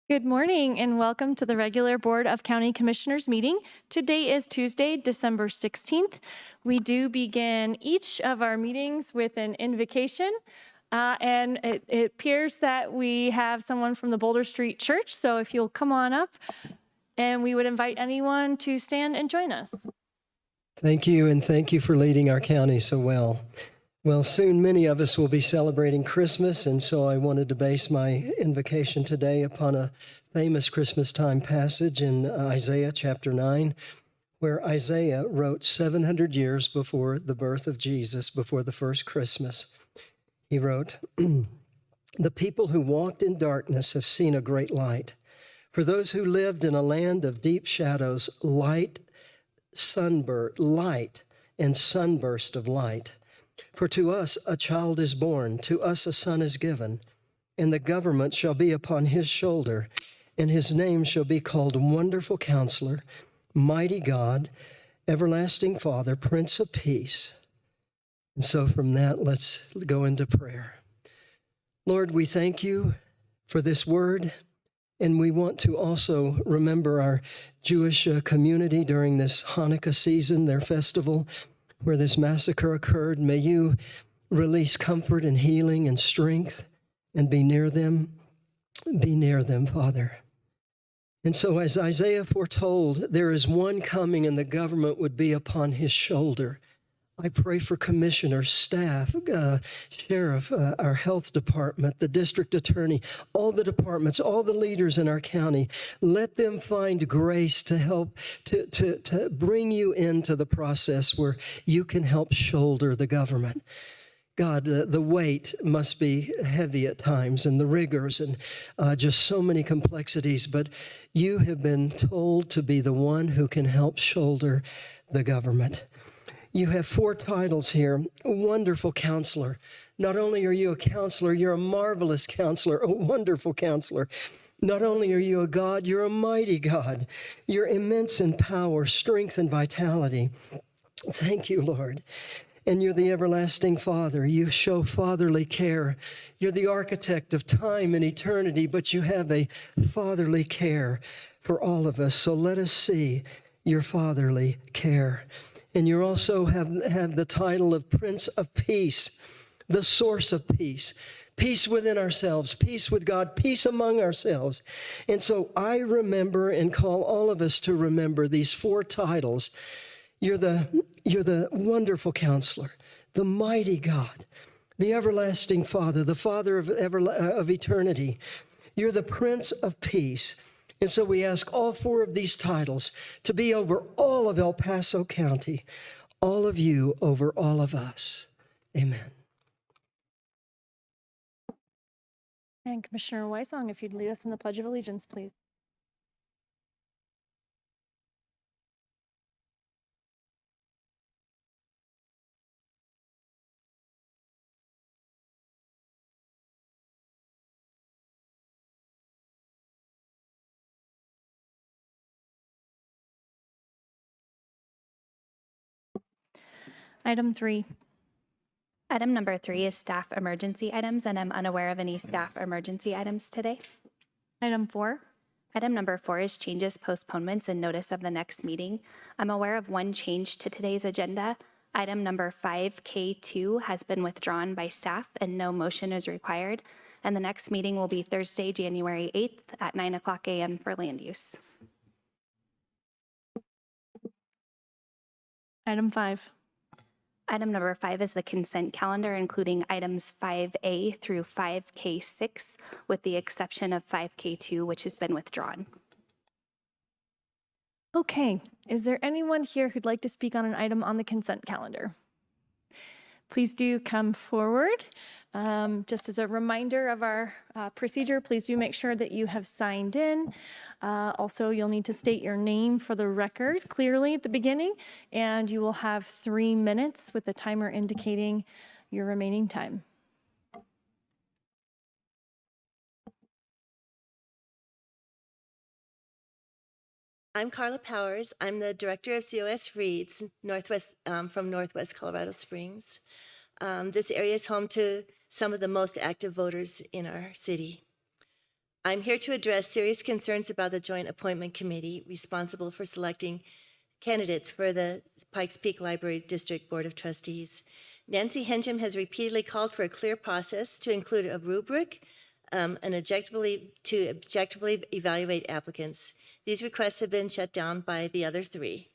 Good morning and welcome to the regular Board of County Commissioners meeting. Today is Tuesday, December 16th. We do begin each of our meetings with an invocation. And it appears that we have someone from the Boulder Street Church. So if you'll come on up, and we would invite anyone to stand and join us. Thank you, and thank you for leading our county so well. Well, soon many of us will be celebrating Christmas, and so I wanted to base my invocation today upon a famous Christmas time passage in Isaiah chapter 9, where Isaiah wrote 700 years before the birth of Jesus, before the first Christmas. He wrote, "The people who walked in darkness have seen a great light. For those who lived in a land of deep shadows, light and sunburst of light. For to us a child is born, to us a son is given, and the government shall be upon his shoulder, and his name shall be called Wonderful Counselor, Mighty God, Everlasting Father, Prince of Peace. And so from that, let's go into prayer. Lord, we thank you for this word, and we want to also remember our Jewish community during this Hanukkah season, their festival, where this massacre occurred. May you release comfort and healing and strength and be near them. Be near them, Father. And so as Isaiah foretold, there is one coming and the government would be upon his shoulder. I pray for commissioners, staff, sheriff, our health department, the district attorney, all the departments, all the leaders in our county. Let them find grace to help to bring you into the process where you can help shoulder the government. God, the weight must be heavy at times, and the rigors, and just so many complexities, but you have been told to be the one who can help shoulder the government. You have 4 titles here. Wonderful Counselor. Not only are you a counselor, you're a marvelous counselor, a wonderful counselor. Not only are you a God, you're a mighty God. You're immense in power, strength, and vitality. Thank you, Lord. And you're the everlasting Father. You show fatherly care. You're the architect of time and eternity, but you have a fatherly care for all of us. So let us see your fatherly care. And you also have the title of Prince of Peace, the source of peace. Peace within ourselves, peace with God, peace among ourselves. And so I remember and call all of us to remember these 4 titles. You're the wonderful counselor, the mighty God, the everlasting Father, the Father of eternity. You're the Prince of Peace. And so we ask all 4 of these titles to be over all of El Paso County, all of you over all of us. Amen. And Commissioner Weisong, if you'd lead us in the Pledge of Allegiance, please. Item 3. Item number 3 is staff emergency items, and I'm unaware of any staff emergency items today. Item 4. Item number 4 is changes, postponements, and notice of the next meeting. I'm aware of one change to today's agenda. Item number 5K2 has been withdrawn by staff and no motion is required. And the next meeting will be Thursday, January 8th at 9:00 a.m. for land use. Item 5. Item number 5 is the consent calendar, including items 5A through 5K6, with the exception of 5K2, which has been withdrawn. Okay, is there anyone here who'd like to speak on an item on the consent calendar? Please do come forward. Just as a reminder of our procedure, please do make sure that you have signed in. Also, you'll need to state your name for the record clearly at the beginning, and you will have 3 minutes with the timer indicating your remaining time. I'm Carla Powers. I'm the director of COS Reads, from Northwest Colorado Springs. This area is home to some of the most active voters in our city. I'm here to address serious concerns about the Joint Appointment Committee responsible for selecting candidates for the Pikes Peak Library District Board of Trustees. Nancy Henjum has repeatedly called for a clear process to include a rubric to objectively evaluate applicants. These requests have been shut down by the other 3.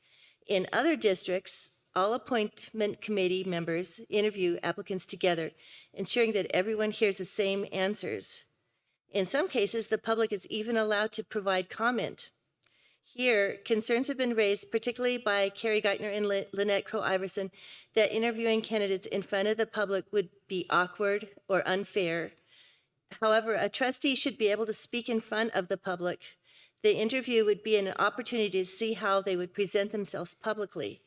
In other districts, all appointment committee members interview applicants together, ensuring that everyone hears the same answers. In some cases, the public is even allowed to provide comment. Here, concerns have been raised, particularly by Carrie Geithner and Lynette Crow-Iverson, that interviewing candidates in front of the public would be awkward or unfair. However, a trustee should be able to speak in front of the public. The interview would be an opportunity to see how they would present themselves publicly.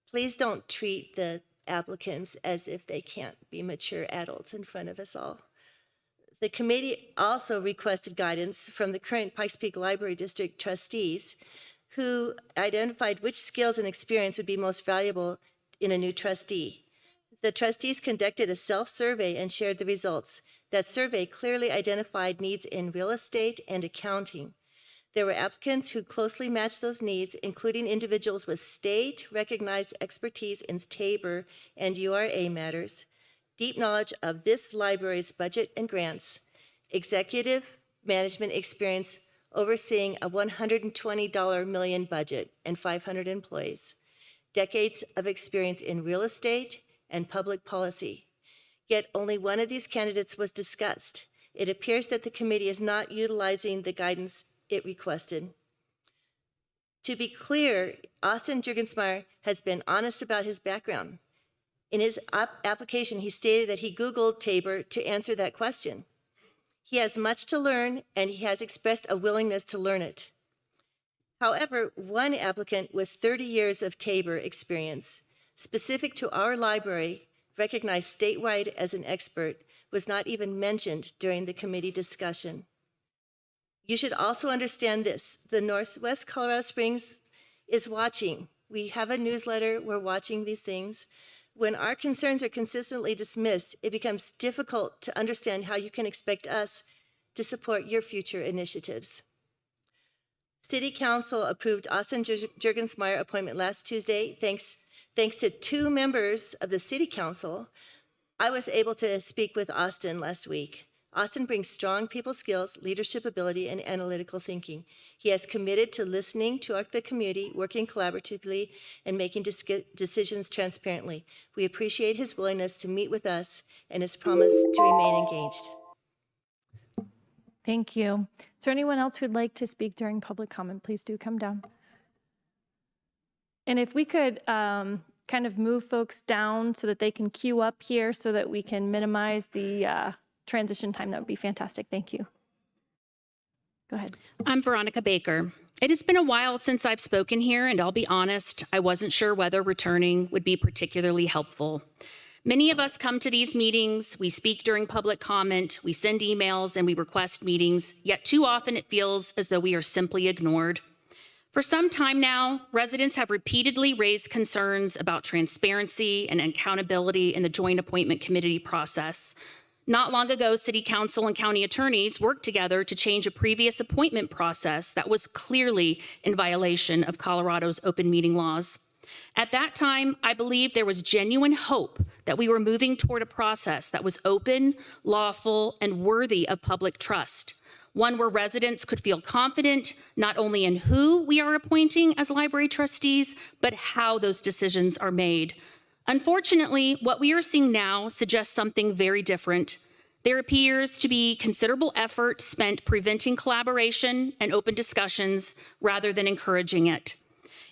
Please don't treat the applicants as if they can't be mature adults in front of us all. The committee also requested guidance from the current Pikes Peak Library District trustees, who identified which skills and experience would be most valuable in a new trustee. The trustees conducted a self-survey and shared the results. That survey clearly identified needs in real estate and accounting. There were applicants who closely matched those needs, including individuals with state-recognized expertise in TABOR and URA matters, deep knowledge of this library's budget and grants, executive management experience overseeing a $120 million budget and 500 employees, decades of experience in real estate and public policy. Yet only one of these candidates was discussed. It appears that the committee is not utilizing the guidance it requested. To be clear, Austin Juergensmeyer has been honest about his background. In his application, he stated that he Googled TABOR to answer that question. He has much to learn, and he has expressed a willingness to learn it. However, one applicant with 30 years of TABOR experience, specific to our library, recognized statewide as an expert, was not even mentioned during the committee discussion. You should also understand this. The Northwest Colorado Springs is watching. We have a newsletter. We're watching these things. When our concerns are consistently dismissed, it becomes difficult to understand how you can expect us to support your future initiatives. City Council approved Austin Juergensmeyer appointment last Tuesday. Thanks to 2 members of the City Council, I was able to speak with Austin last week. Austin brings strong people skills, leadership ability, and analytical thinking. He has committed to listening to the community, working collaboratively, and making decisions transparently. We appreciate his willingness to meet with us and his promise to remain engaged. Thank you. Is there anyone else who'd like to speak during public comment? Please do come down. And if we could kind of move folks down so that they can queue up here so that we can minimize the transition time, that would be fantastic. Thank you. Go ahead. I'm Veronica Baker. It has been a while since I've spoken here, and I'll be honest, I wasn't sure whether returning would be particularly helpful. Many of us come to these meetings, we speak during public comment, we send emails, and we request meetings, yet too often it feels as though we are simply ignored. For some time now, residents have repeatedly raised concerns about transparency and accountability in the Joint Appointment Committee process. Not long ago, City Council and county attorneys worked together to change a previous appointment process that was clearly in violation of Colorado's open meeting laws. At that time, I believed there was genuine hope that we were moving toward a process that was open, lawful, and worthy of public trust. One where residents could feel confident not only in who we are appointing as library trustees, but how those decisions are made. Unfortunately, what we are seeing now suggests something very different. There appears to be considerable effort spent preventing collaboration and open discussions rather than encouraging it.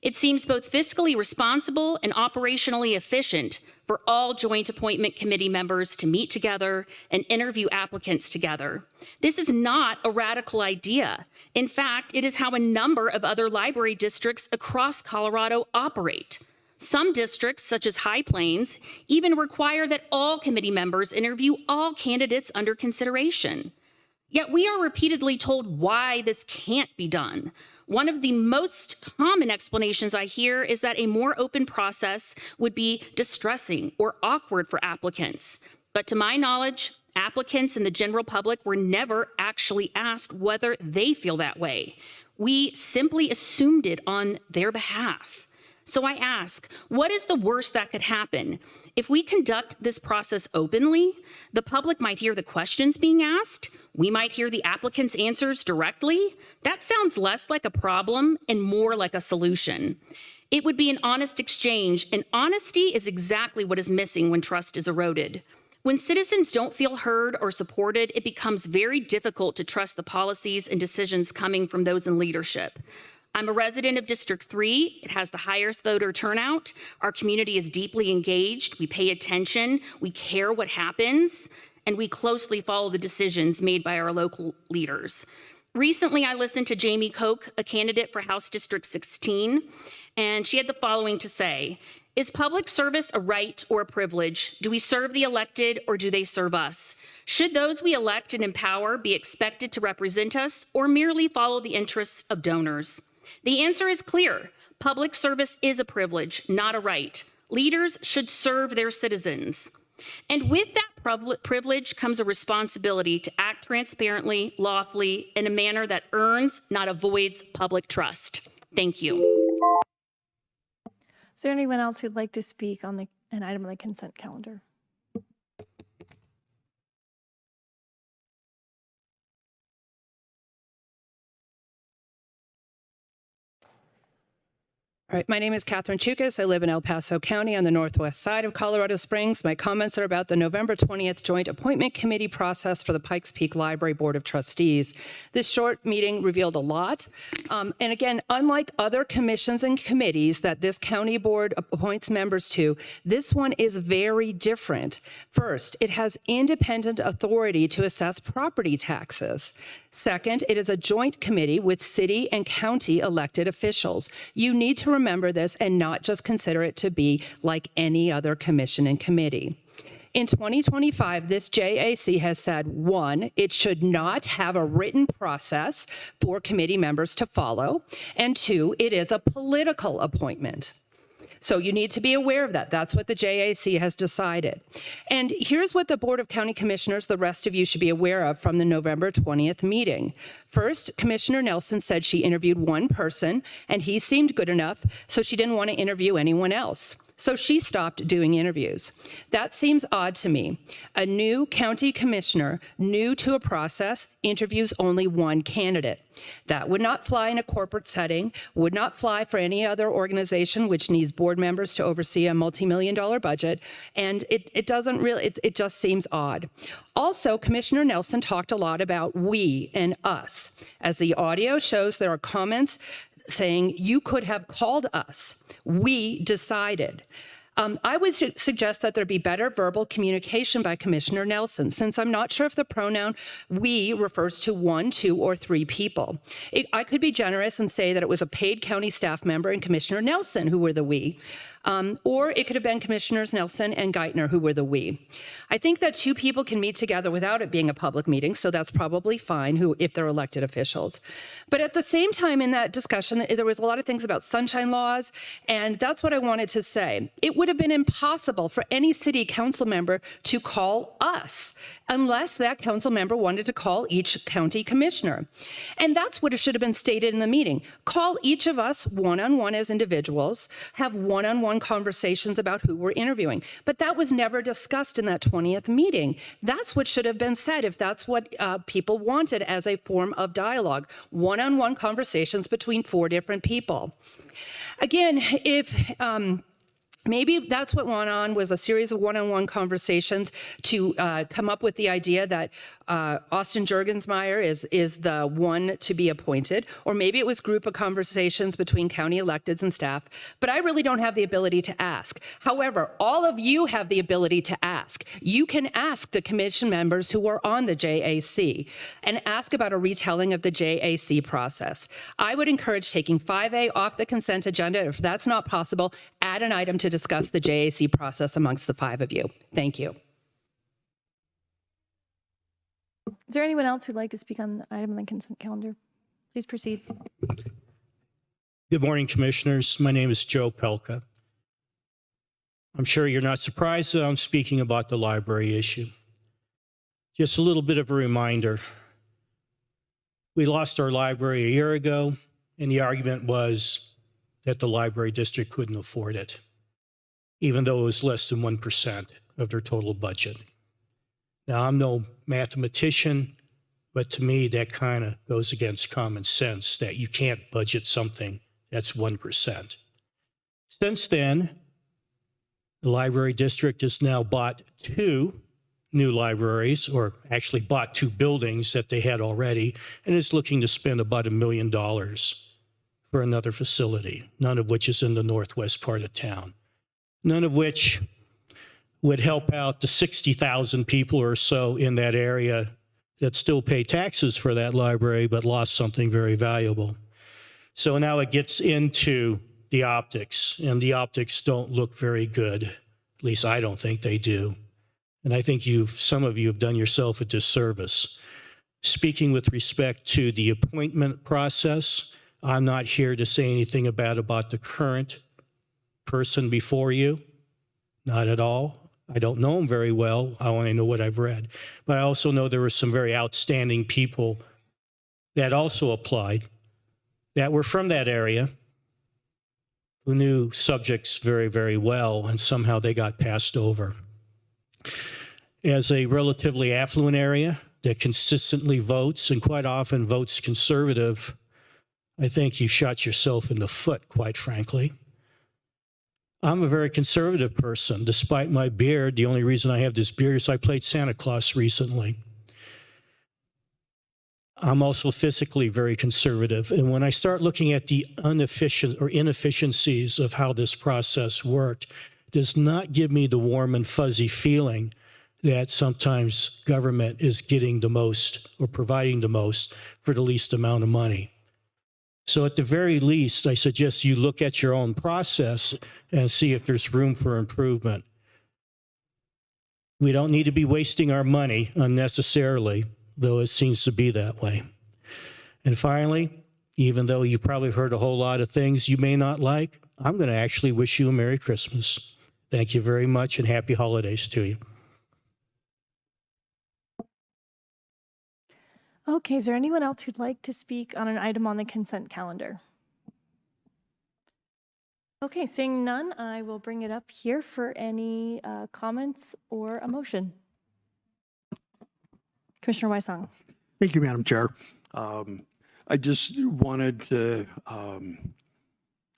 It seems both fiscally responsible and operationally efficient for all Joint Appointment Committee members to meet together and interview applicants together. This is not a radical idea. In fact, it is how a number of other library districts across Colorado operate. Some districts, such as High Plains, even require that all committee members interview all candidates under consideration. Yet we are repeatedly told why this can't be done. One of the most common explanations I hear is that a more open process would be distressing or awkward for applicants. But to my knowledge, applicants and the general public were never actually asked whether they feel that way. We simply assumed it on their behalf. So I ask, what is the worst that could happen? If we conduct this process openly, the public might hear the questions being asked. We might hear the applicant's answers directly. That sounds less like a problem and more like a solution. It would be an honest exchange, and honesty is exactly what is missing when trust is eroded. When citizens don't feel heard or supported, it becomes very difficult to trust the policies and decisions coming from those in leadership. I'm a resident of District 3. It has the highest voter turnout. Our community is deeply engaged. We pay attention. We care what happens, and we closely follow the decisions made by our local leaders. Recently, I listened to Jamie Koch, a candidate for House District 16, and she had the following to say: is public service a right or a privilege? Do we serve the elected or do they serve us? Should those we elect and empower be expected to represent us or merely follow the interests of donors? The answer is clear. Public service is a privilege, not a right. Leaders should serve their citizens. And with that privilege comes a responsibility to act transparently, lawfully, in a manner that earns, not avoids, public trust. Thank you. Is there anyone else who'd like to speak on an item on the consent calendar? All right, my name is Catherine Chukas. I live in El Paso County on the northwest side of Colorado Springs. My comments are about the November 20th Joint Appointment Committee process for the Pikes Peak Library Board of Trustees. This short meeting revealed a lot. And again, unlike other commissions and committees that this county board appoints members to, this one is very different. First, it has independent authority to assess property taxes. Second, it is a joint committee with city and county elected officials. You need to remember this and not just consider it to be like any other commission and committee. In 2025, this JAC has said, one, it should not have a written process for committee members to follow, and two, it is a political appointment. So you need to be aware of that. That's what the JAC has decided. And here's what the Board of County Commissioners, the rest of you should be aware of from the November 20th meeting. First, Commissioner Nelson said she interviewed one person and he seemed good enough, so she didn't want to interview anyone else. So she stopped doing interviews. That seems odd to me. A new county commissioner, new to a process, interviews only one candidate. That would not fly in a corporate setting, would not fly for any other organization which needs board members to oversee a multi-million-dollar budget, and it just seems odd. Also, Commissioner Nelson talked a lot about we and us. As the audio shows, there are comments saying you could have called us. We decided. I would suggest that there be better verbal communication by Commissioner Nelson, since I'm not sure if the pronoun we refers to one, two, or three people. I could be generous and say that it was a paid county staff member and Commissioner Nelson who were the we. Or it could have been Commissioners Nelson and Geithner who were the we. I think that two people can meet together without it being a public meeting, so that's probably fine if they're elected officials. But at the same time in that discussion, there was a lot of things about sunshine laws, and that's what I wanted to say. It would have been impossible for any city council member to call us unless that council member wanted to call each county commissioner. And that's what should have been stated in the meeting. Call each of us one-on-one as individuals, have one-on-one conversations about who we're interviewing. But that was never discussed in that 20th meeting. That's what should have been said if that's what people wanted as a form of dialogue, one-on-one conversations between four different people. Again, if maybe that's what went on was a series of one-on-one conversations to come up with the idea that Austin Juergensmeyer is the one to be appointed, or maybe it was a group of conversations between county electeds and staff, but I really don't have the ability to ask. However, all of you have the ability to ask. You can ask the commission members who are on the JAC and ask about a retelling of the JAC process. I would encourage taking 5A off the consent agenda. If that's not possible, add an item to discuss the JAC process amongst the five of you. Thank you. Is there anyone else who'd like to speak on the item on the consent calendar? Please proceed. Good morning, Commissioners. My name is Joe Pelka. I'm sure you're not surprised that I'm speaking about the library issue. Just a little bit of a reminder. We lost our library a year ago, and the argument was that the library district couldn't afford it, even though it was less than 1% of their total budget. Now, I'm no mathematician, but to me, that kind of goes against common sense that you can't budget something that's 1%. Since then, the library district has now bought 2 new libraries, or actually bought 2 buildings that they had already, and is looking to spend about $1 million for another facility, none of which is in the northwest part of town, none of which would help out the 60,000 people or so in that area that still pay taxes for that library but lost something very valuable. So now it gets into the optics, and the optics don't look very good. At least I don't think they do. And I think some of you have done yourself a disservice. Speaking with respect to the appointment process, I'm not here to say anything bad about the current person before you, not at all. I don't know him very well. I only know what I've read. But I also know there were some very outstanding people that also applied that were from that area, who knew subjects very, very well, and somehow they got passed over. As a relatively affluent area that consistently votes and quite often votes conservative, I think you shot yourself in the foot, quite frankly. I'm a very conservative person. Despite my beard, the only reason I have this beard is I played Santa Claus recently. I'm also physically very conservative. And when I start looking at the inefficiencies of how this process worked, it does not give me the warm and fuzzy feeling that sometimes government is getting the most or providing the most for the least amount of money. So at the very least, I suggest you look at your own process and see if there's room for improvement. We don't need to be wasting our money unnecessarily, though it seems to be that way. And finally, even though you've probably heard a whole lot of things you may not like, I'm going to actually wish you a Merry Christmas. Thank you very much, and happy holidays to you. Okay, is there anyone else who'd like to speak on an item on the consent calendar? Okay, seeing none, I will bring it up here for any comments or a motion. Commissioner Wysong. Thank you, Madam Chair. I just wanted to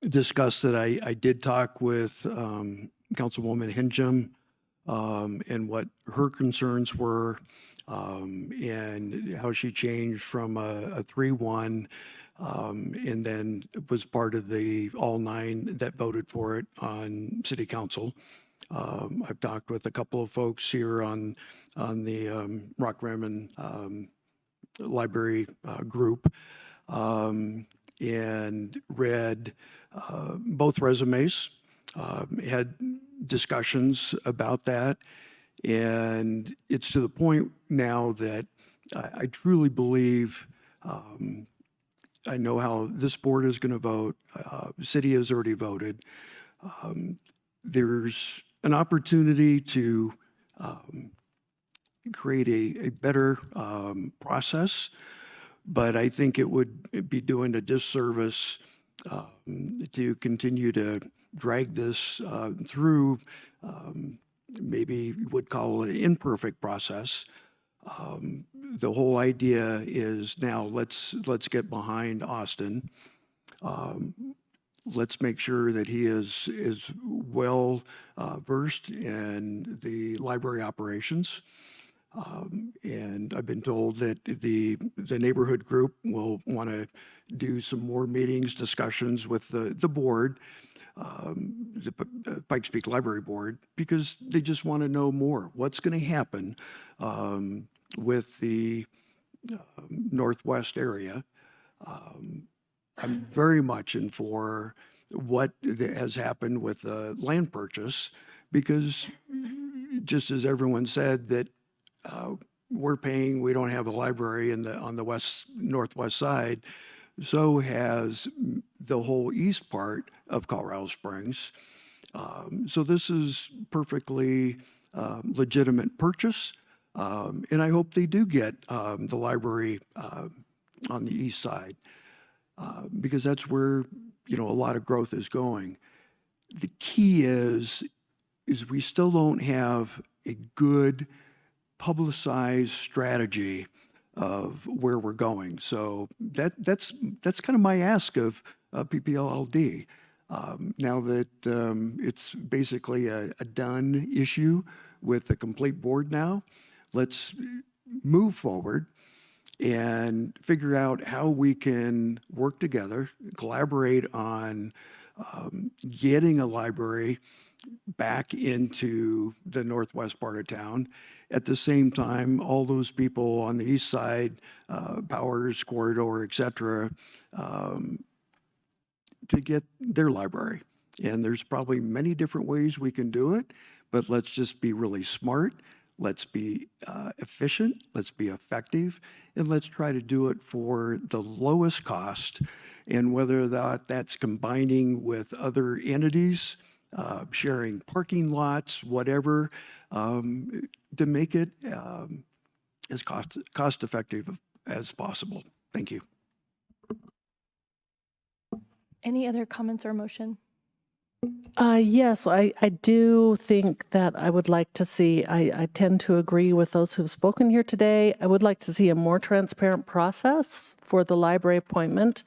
discuss that I did talk with Councilwoman Hingham and what her concerns were, and how she changed from a 3-1 and then was part of the all 9 that voted for it on City Council. I've talked with a couple of folks here on the Rock Rimmon Library group and read both resumes, had discussions about that. And it's to the point now that I truly believe I know how this board is going to vote. The city has already voted. There's an opportunity to create a better process, but I think it would be doing a disservice to continue to drag this through. Maybe you would call it an imperfect process. The whole idea is now let's get behind Austin. Let's make sure that he is well versed in the library operations. And I've been told that the neighborhood group will want to do some more meetings, discussions with the board, the Pikes Peak Library Board, because they just want to know more. What's going to happen with the Northwest area? I'm very much in for what has happened with the land purchase, because just as everyone said that we're paying, we don't have a library on the northwest side. So has the whole east part of Colorado Springs. So this is perfectly legitimate purchase. And I hope they do get the library on the east side, because that's where, a lot of growth is going. The key is we still don't have a good publicized strategy of where we're going. So that's kind of my ask of PPLLD. Now that it's basically a done issue with the complete board now, let's move forward and figure out how we can work together, collaborate on getting a library back into the northwest part of town, At the same time, all those people on the east side, Powers, Corridor, et cetera, to get their library. And there's probably many different ways we can do it, but let's just be really smart. Let's be efficient. Let's be effective. And let's try to do it for the lowest cost. And whether that's combining with other entities, sharing parking lots, whatever, to make it as cost effective as possible. Thank you. Any other comments or motion? Yes, I do think that I would like to see, I tend to agree with those who've spoken here today. I would like to see a more transparent process for the library appointment.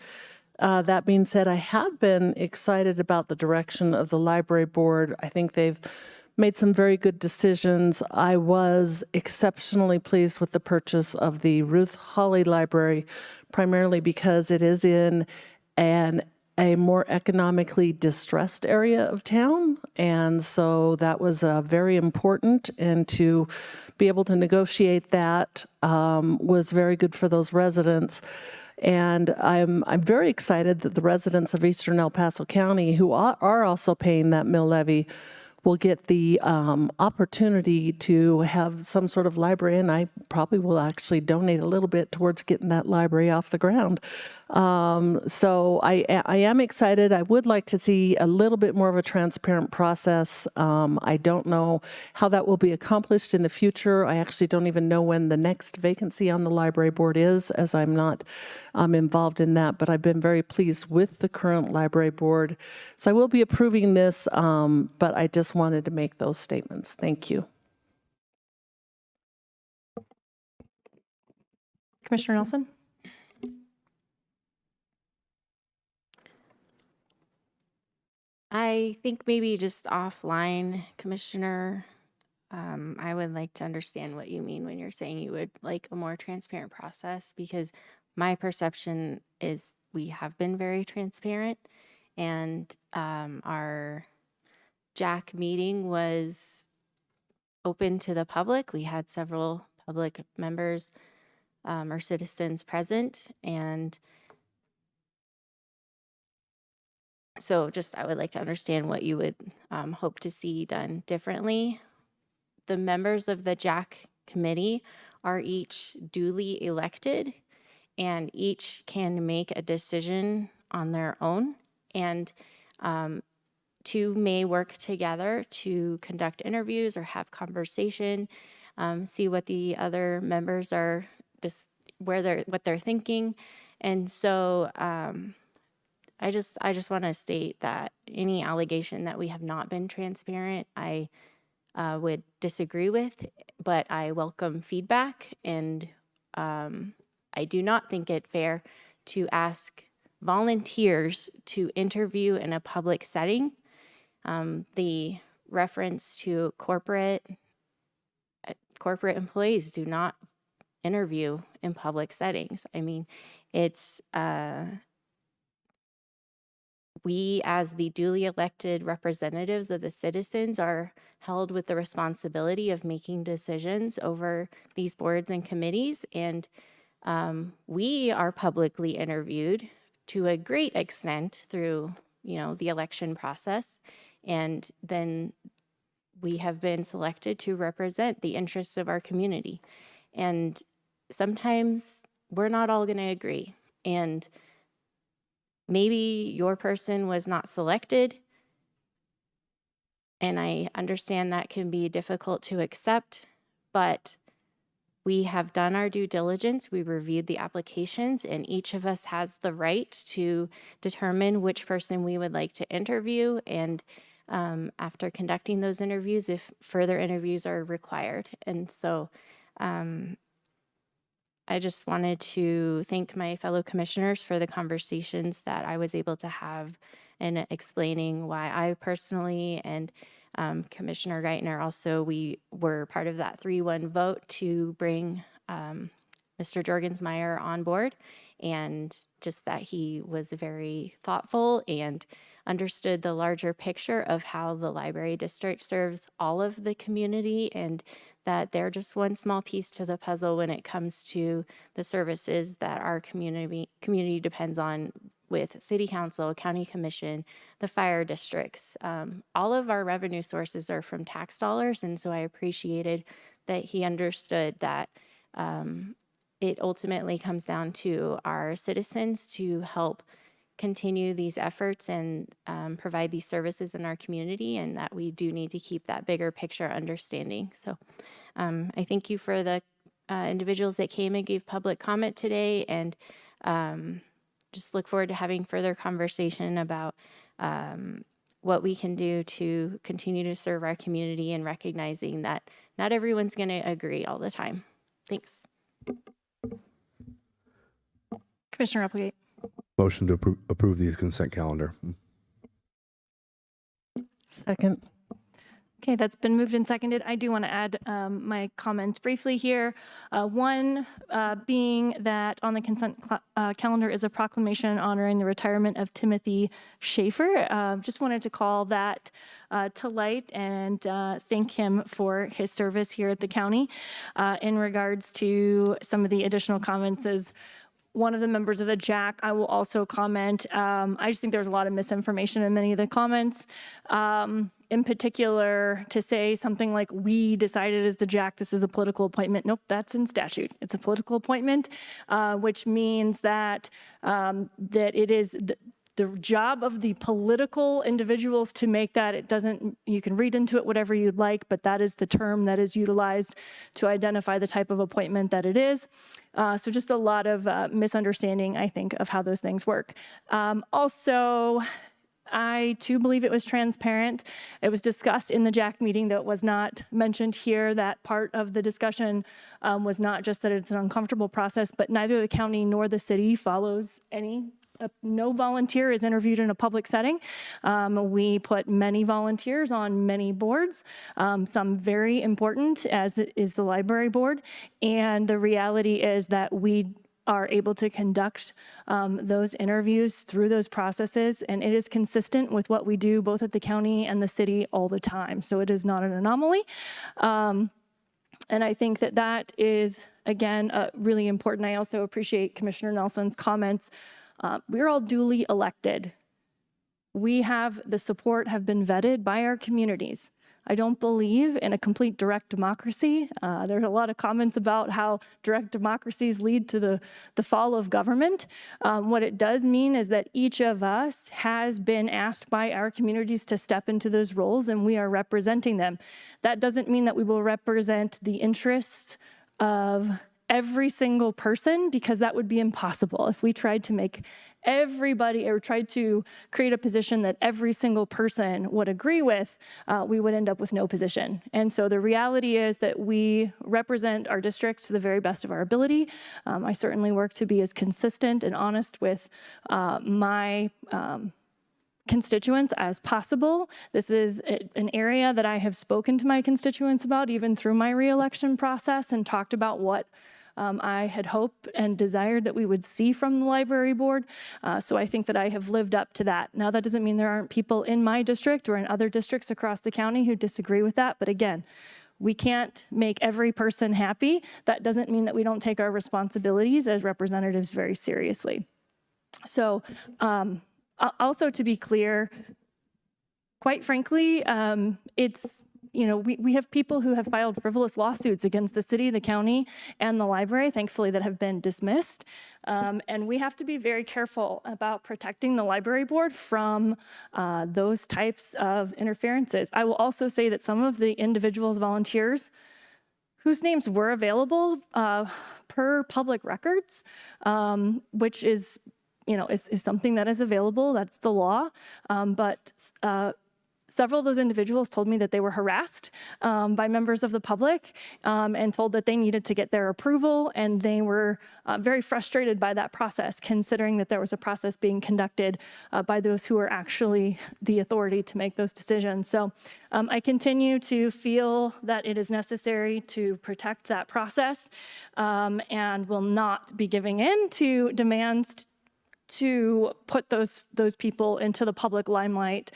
That being said, I have been excited about the direction of the library board. I think they've made some very good decisions. I was exceptionally pleased with the purchase of the Ruth Hawley Library, primarily because it is in a more economically distressed area of town. And so that was very important. And to be able to negotiate that was very good for those residents. And I'm very excited that the residents of Eastern El Paso County, who are also paying that mill levy, will get the opportunity to have some sort of library, and I probably will actually donate a little bit towards getting that library off the ground. So I am excited. I would like to see a little bit more of a transparent process. I don't know how that will be accomplished in the future. I actually don't even know when the next vacancy on the library board is, as I'm not involved in that, but I've been very pleased with the current library board. So I will be approving this, but I just wanted to make those statements. Thank you. Commissioner Nelson? I think maybe just offline, Commissioner, I would like to understand what you mean when you're saying you would like a more transparent process, because my perception is we have been very transparent, and our JAC meeting was open to the public. We had several public members or citizens present, and so just I would like to understand what you would hope to see done differently. The members of the JAC committee are each duly elected, and each can make a decision on their own. And two may work together to conduct interviews or have conversation, see what the other members are, just what they're thinking. And so I just want to state that any allegation that we have not been transparent, I would disagree with, but I welcome feedback, and I do not think it fair to ask volunteers to interview in a public setting. The reference to corporate employees do not interview in public settings. I mean, it's we as the duly elected representatives of the citizens are held with the responsibility of making decisions over these boards and committees, and we are publicly interviewed to a great extent through, the election process, and then we have been selected to represent the interests of our community. And sometimes we're not all going to agree, and maybe your person was not selected, and I understand that can be difficult to accept, but we have done our due diligence. We reviewed the applications, and each of us has the right to determine which person we would like to interview, and after conducting those interviews, if further interviews are required. And so I just wanted to thank my fellow commissioners for the conversations that I was able to have in explaining why I personally and Commissioner Geithner also, we were part of that 3-1 vote to bring Mr. Jorgensmeyer on board, and just that he was very thoughtful and understood the larger picture of how the library district serves all of the community, and that they're just one small piece to the puzzle when it comes to the services that our community depends on with city council, county commission, the fire districts. All of our revenue sources are from tax dollars, and so I appreciated that he understood that it ultimately comes down to our citizens to help continue these efforts and provide these services in our community, and that we do need to keep that bigger picture understanding. So I thank you for the individuals that came and gave public comment today, and just look forward to having further conversation about what we can do to continue to serve our community and recognizing that not everyone's going to agree all the time. Thanks. Commissioner Applegate. Motion to approve the consent calendar. Second. Okay, that's been moved and seconded. I do want to add my comments briefly here. One being that on the consent calendar is a proclamation honoring the retirement of Timothy Schaefer. Just wanted to call that to light and thank him for his service here at the county. In regards to some of the additional comments, as one of the members of the JAC, I will also comment. I just think there's a lot of misinformation in many of the comments. In particular, to say something like, we decided as the JAC this is a political appointment. Nope, that's in statute. It's a political appointment, which means that that it is the job of the political individuals to make that. It doesn't, you can read into it whatever you'd like, but that is the term that is utilized to identify the type of appointment that it is. So just a lot of misunderstanding, I think, of how those things work. Also, I too believe it was transparent. It was discussed in the JAC meeting, though it was not mentioned here. That part of the discussion was not just that it's an uncomfortable process, but neither the county nor the city follows any. No volunteer is interviewed in a public setting. We put many volunteers on many boards, some very important, as is the library board. And the reality is that we are able to conduct those interviews through those processes, and it is consistent with what we do both at the county and the city all the time. So it is not an anomaly. And I think that that is, again, really important. I also appreciate Commissioner Nelson's comments. We're all duly elected. We have the support, have been vetted by our communities. I don't believe in a complete direct democracy. There's a lot of comments about how direct democracies lead to the fall of government. What it does mean is that each of us has been asked by our communities to step into those roles, and we are representing them. That doesn't mean that we will represent the interests of every single person, because that would be impossible. If we tried to make everybody, or tried to create a position that every single person would agree with, we would end up with no position. And so the reality is that we represent our districts to the very best of our ability. I certainly work to be as consistent and honest with my constituents as possible. This is an area that I have spoken to my constituents about, even through my reelection process, and talked about what I had hoped and desired that we would see from the library board. So I think that I have lived up to that. Now, that doesn't mean there aren't people in my district or in other districts across the county who disagree with that. But again, we can't make every person happy. That doesn't mean that we don't take our responsibilities as representatives very seriously. So also, to be clear, quite frankly, it's, you know, we have people who have filed frivolous lawsuits against the city, the county, and the library, thankfully, that have been dismissed. And we have to be very careful about protecting the library board from those types of interferences. I will also say that some of the individuals, volunteers, whose names were available per public records, which is, you know, is something that is available. That's the law. But several of those individuals told me that they were harassed by members of the public and told that they needed to get their approval, and they were very frustrated by that process, considering that there was a process being conducted by those who are actually the authority to make those decisions. So I continue to feel that it is necessary to protect that process and will not be giving in to demands to put those people into the public limelight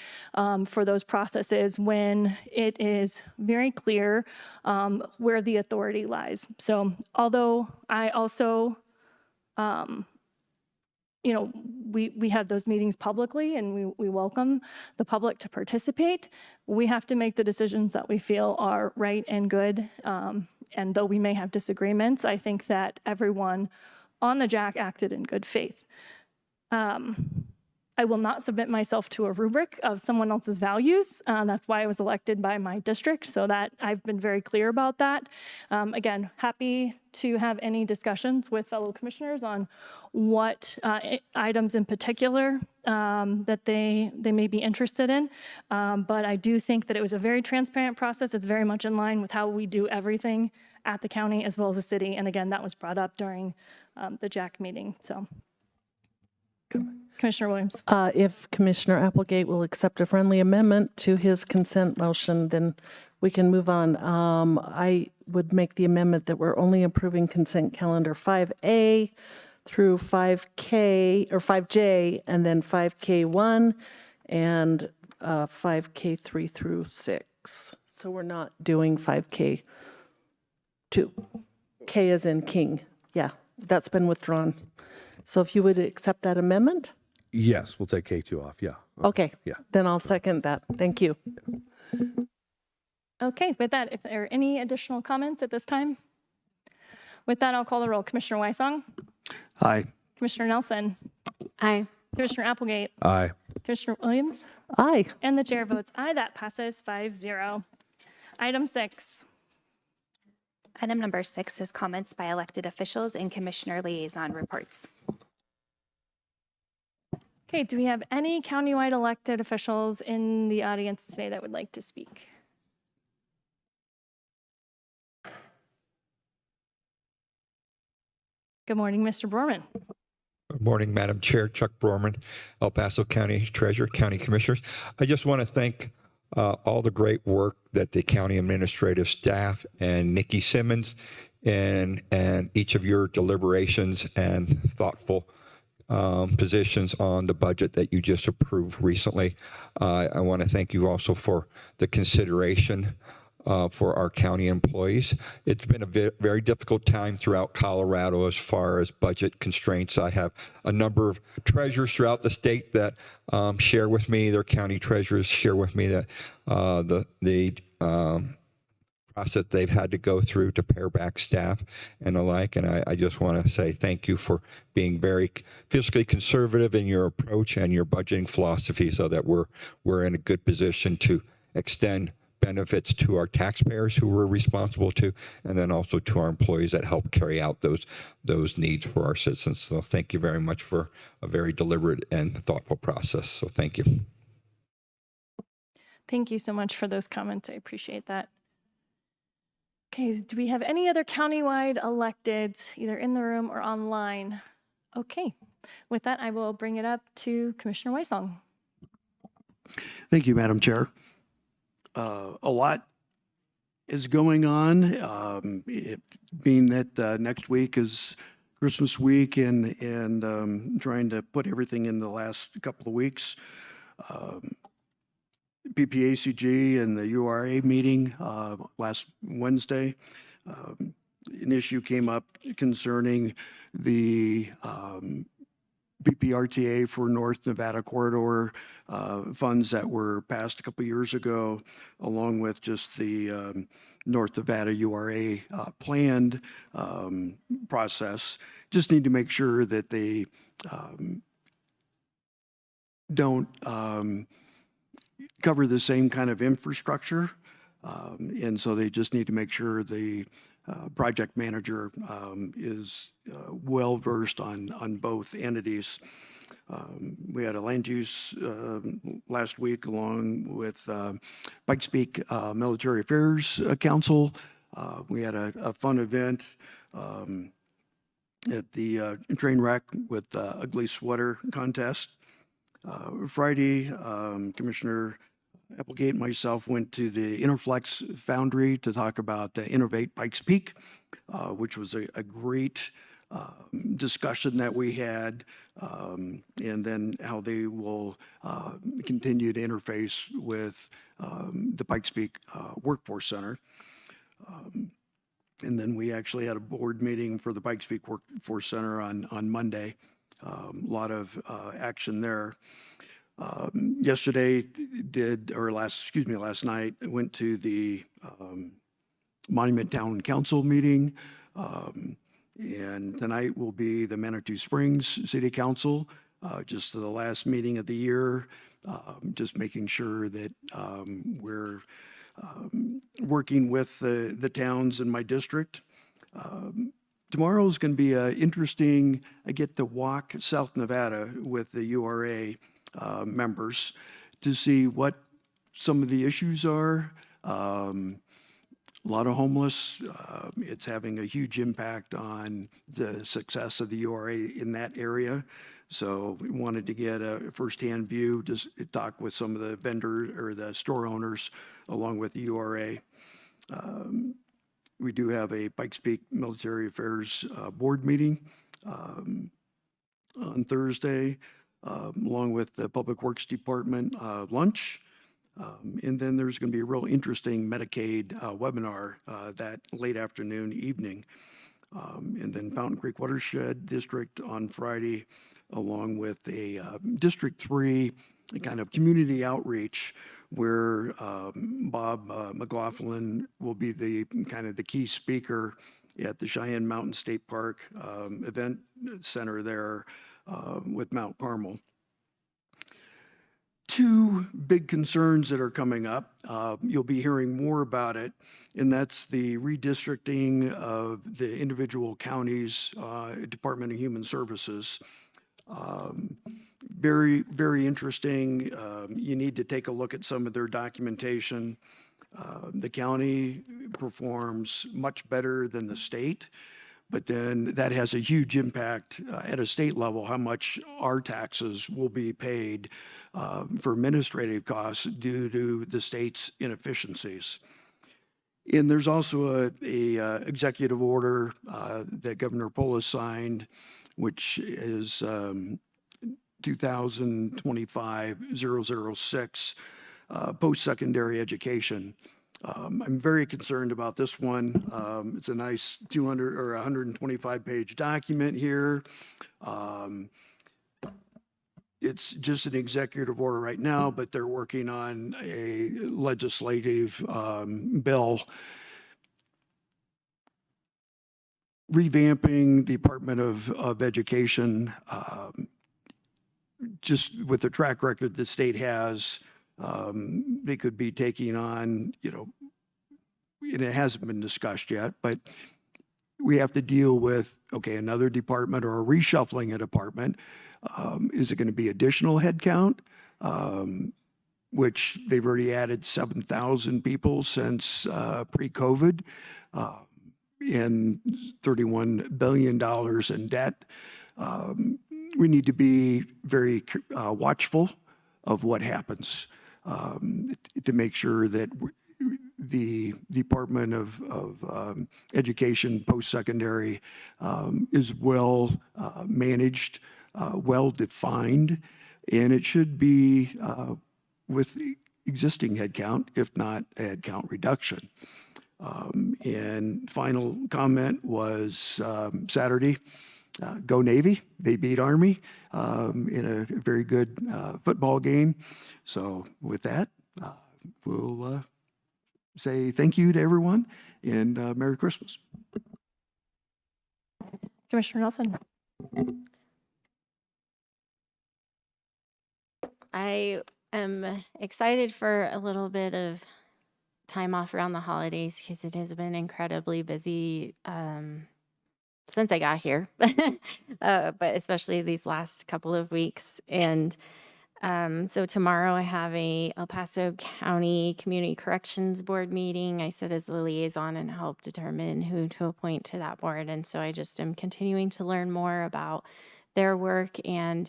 for those processes when it is very clear where the authority lies. So although I also, we had those meetings publicly and we welcome the public to participate, we have to make the decisions that we feel are right and good. And though we may have disagreements, I think that everyone on the JAC acted in good faith. I will not submit myself to a rubric of someone else's values. That's why I was elected by my district, so that I've been very clear about that. Again, happy to have any discussions with fellow commissioners on what items in particular that they may be interested in. But I do think that it was a very transparent process. It's very much in line with how we do everything at the county as well as the city. And again, that was brought up during the JAC meeting. So. Commissioner Williams. If Commissioner Applegate will accept a friendly amendment to his consent motion, then we can move on. I would make the amendment that we're only approving consent calendar 5A through 5K, or 5J, and then 5K1, and 5K3 through 6. So we're not doing 5K2. K as in king. Yeah, that's been withdrawn. So if you would accept that amendment? Yes, we'll take K2 off, yeah. Okay. Yeah. Then I'll second that. Thank you. Okay, with that, if there are any additional comments at this time? With that, I'll call the roll. Commissioner Weissong. Aye. Commissioner Nelson. Aye. Commissioner Applegate. Aye. Commissioner Williams. Aye. And the chair votes aye. That passes 5-0. Item 6. Item number 6 is comments by elected officials and commissioner liaison reports. Okay, do we have any countywide elected officials in the audience today that would like to speak? Good morning, Mr. Borman. Good morning, Madam Chair. Chuck Borman, El Paso County Treasurer, County Commissioners. I just want to thank all the great work that the county administrative staff and Nikki Simmons and each of your deliberations and thoughtful positions on the budget that you just approved recently. I want to thank you also for the consideration for our county employees. It's been a very difficult time throughout Colorado as far as budget constraints. I have a number of treasurers throughout the state that share with me, their county treasurers share with me that the process they've had to go through to pare back staff and the like. And I just want to say thank you for being very fiscally conservative in your approach and your budgeting philosophy so that we're in a good position to extend benefits to our taxpayers who we're responsible to, and then also to our employees that help carry out those needs for our citizens. So thank you very much for a very deliberate and thoughtful process. So thank you. Thank you so much for those comments. I appreciate that. Okay, do we have any other countywide electeds, either in the room or online? Okay, with that, I will bring it up to Commissioner Weissong. Thank you, Madam Chair. A lot is going on, it being that next week is Christmas week and trying to put everything in the last couple of weeks. BPACG and the URA meeting last Wednesday, an issue came up concerning the BPRTA for North Nevada Corridor funds that were passed a couple years ago, along with just the North Nevada URA planned process. Just need to make sure that they don't cover the same kind of infrastructure. And so they just need to make sure the project manager is well-versed on both entities. We had a land use last week along with Pikes Peak Military Affairs Council. We had a fun event at the train wreck with Ugly Sweater contest. Friday, Commissioner Applegate and myself went to the Interflex Foundry to talk about the Innovate Pikes Peak, which was a great discussion that we had, and then how they will continue to interface with the Pikes Peak Workforce Center. And then we actually had a board meeting for the Pikes Peak Workforce Center on Monday. A lot of action there. Yesterday last night, I went to the Monument Town Council meeting. And tonight will be the Manitou Springs City Council, just the last meeting of the year, just making sure that we're working with the towns in my district. Tomorrow is going to be interesting. I get to walk South Nevada with the URA members to see what some of the issues are. A lot of homeless. It's having a huge impact on the success of the URA in that area. So we wanted to get a firsthand view, just talk with some of the vendors or the store owners along with the URA. We do have a Pikes Peak Military Affairs board meeting on Thursday, along with the Public Works Department lunch. And then there's going to be a real interesting Medicaid webinar that late afternoon, evening. And then Fountain Creek Watershed District on Friday, along with a District 3 kind of community outreach where Bob McLaughlin will be the kind of the key speaker at the Cheyenne Mountain State Park event center there with Mount Carmel. Two big concerns that are coming up. You'll be hearing more about it, and that's the redistricting of the individual counties' Department of Human Services. Very, very interesting. You need to take a look at some of their documentation. The county performs much better than the state, but then that has a huge impact at a state level, how much our taxes will be paid for administrative costs due to the state's inefficiencies. And there's also a executive order that Governor Polis signed, which is 2025-006, post-secondary education. I'm very concerned about this one. It's a nice 200 or 125-page document here. It's just an executive order right now, but they're working on a legislative bill revamping the Department of Education. Just with the track record the state has, they could be taking on, and it hasn't been discussed yet, but we have to deal with, okay, another department or a reshuffling a department. Is it going to be additional headcount, which they've already added 7,000 people since pre-COVID, and $31 billion in debt. We need to be very watchful of what happens to make sure that the Department of Education post-secondary is well managed, well defined, and it should be with existing headcount, if not a headcount reduction. And final comment was Saturday. Go Navy. They beat Army in a very good football game. So with that, we'll say thank you to everyone and Merry Christmas. Commissioner Nelson. I am excited for a little bit of time off around the holidays because it has been incredibly busy since I got here, but especially these last couple of weeks. And so tomorrow I have a El Paso County Community Corrections Board meeting. I sit as the liaison and help determine who to appoint to that board. And so I just am continuing to learn more about their work. And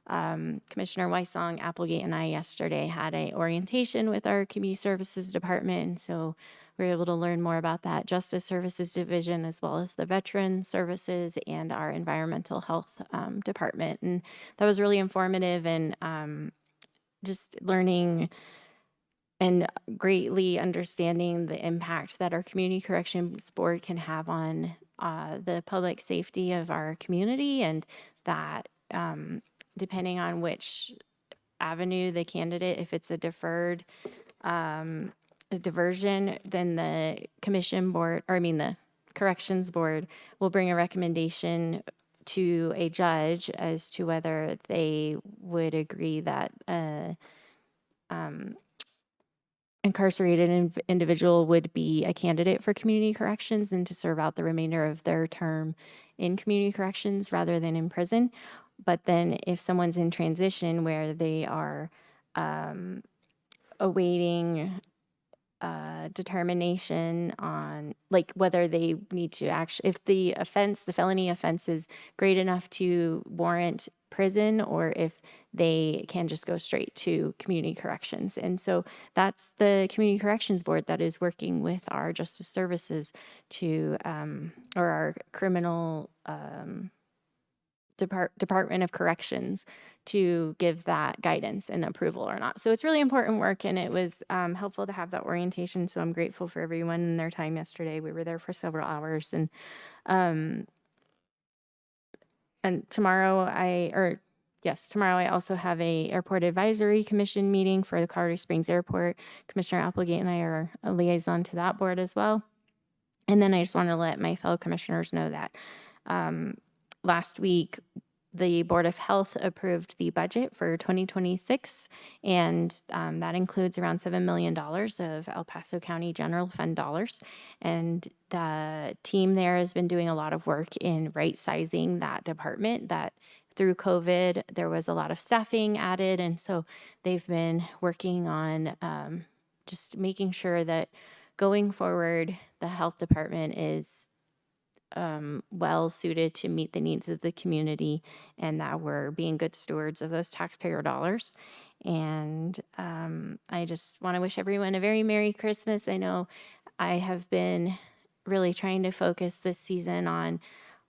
Commissioner Weissong, Applegate, and I yesterday had an orientation with our Community Services Department. And so we were able to learn more about that Justice Services Division, as well as the Veteran Services and our Environmental Health Department. And that was really informative, and just learning and greatly understanding the impact that our Community Corrections Board can have on the public safety of our community, and that depending on which avenue the candidate, if it's a deferred a diversion, then the the corrections board will bring a recommendation to a judge as to whether they would agree that incarcerated individual would be a candidate for community corrections and to serve out the remainder of their term in community corrections rather than in prison. But then if someone's in transition where they are awaiting determination on like whether they need to actually, if the felony offense is great enough to warrant prison, or if they can just go straight to community corrections. And so that's the Community Corrections Board that is working with our Justice Services to, or our criminal Department of Corrections to give that guidance and approval or not. So it's really important work, and it was helpful to have that orientation. So I'm grateful for everyone and their time yesterday. We were there for several hours, and tomorrow I also have a Airport Advisory Commission meeting for the Colorado Springs Airport. Commissioner Applegate and I are a liaison to that board as well. And then I just want to let my fellow commissioners know that last week, the Board of Health approved the budget for 2026, and that includes around $7 million of El Paso County General Fund dollars. And the team there has been doing a lot of work in right-sizing that department. That through COVID, there was a lot of staffing added, and so they've been working on just making sure that going forward, the health department is well suited to meet the needs of the community, and that we're being good stewards of those taxpayer dollars. And I just want to wish everyone a very Merry Christmas. I know I have been really trying to focus this season on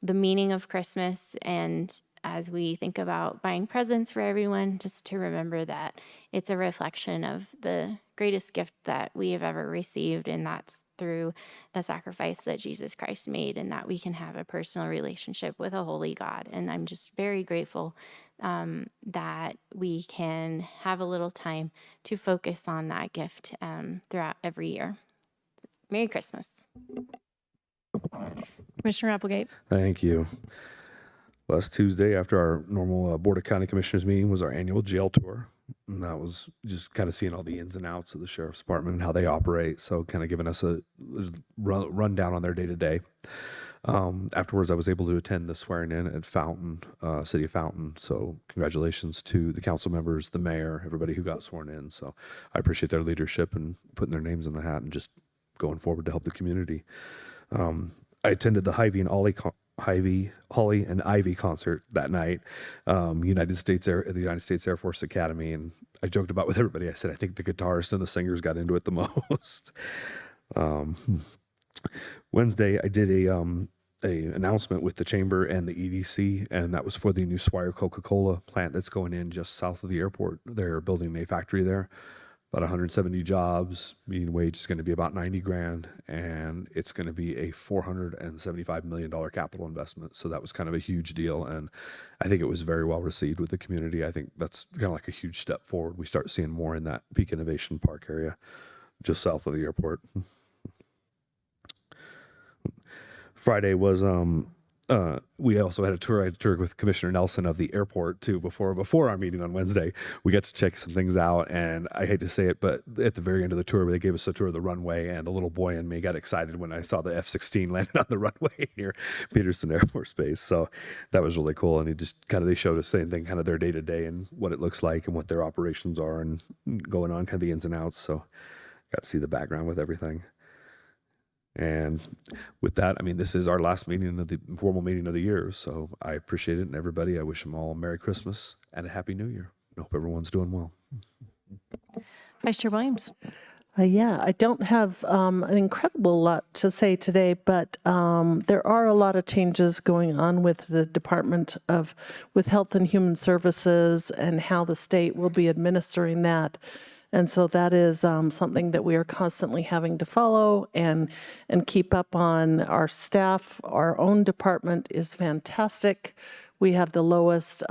the meaning of Christmas, and as we think about buying presents for everyone, just to remember that it's a reflection of the greatest gift that we have ever received, and that's through the sacrifice that Jesus Christ made, and that we can have a personal relationship with a holy God. And I'm just very grateful that we can have a little time to focus on that gift throughout every year. Merry Christmas. Commissioner Applegate. Thank you. Last Tuesday, after our normal Board of County Commissioners meeting, was our annual jail tour. And that was just kind of seeing all the ins and outs of the Sheriff's Department and how they operate. So kind of giving us a rundown on their day-to-day. Afterwards, I was able to attend the swearing in at Fountain, City of Fountain. So congratulations to the council members, the mayor, everybody who got sworn in. So I appreciate their leadership and putting their names in the hat and just going forward to help the community. I attended the Holly and Ivy concert that night, the United States Air Force Academy, and I joked about with everybody. I said I think the guitarist and the singers got into it the most. Wednesday, I did a announcement with the chamber and the EDC, and that was for the new Swire Coca-Cola plant that's going in just south of the airport. They're building a factory there. About 170 jobs, median wage is going to be about $90,000, and it's going to be a $475 million capital investment. So that was kind of a huge deal, and I think it was very well received with the community. I think that's kind of like a huge step forward. We start seeing more in that Peak Innovation Park area, just south of the airport. Friday was we also had a tour. I had a tour with Commissioner Nelson of the airport too before our meeting on Wednesday. We got to check some things out, and I hate to say it, but at the very end of the tour, they gave us a tour of the runway, and the little boy in me got excited when I saw the F-16 landed on the runway near Peterson Air Force Base. So that was really cool, and they showed us the same thing, kind of their day to day and what it looks like and what their operations are and going on, kind of the ins and outs. So got to see the background with everything. And with that, I mean, this is our last formal meeting of the year. So I appreciate it. And everybody, I wish them all a Merry Christmas and a Happy New Year. I hope everyone's doing well. Vice Chair Williams. Yeah, I don't have an incredible lot to say today, but there are a lot of changes going on with the Department of Health and Human Services and how the state will be administering that. And so that is something that we are constantly having to follow and keep up on. Our staff, our own department is fantastic. We have the lowest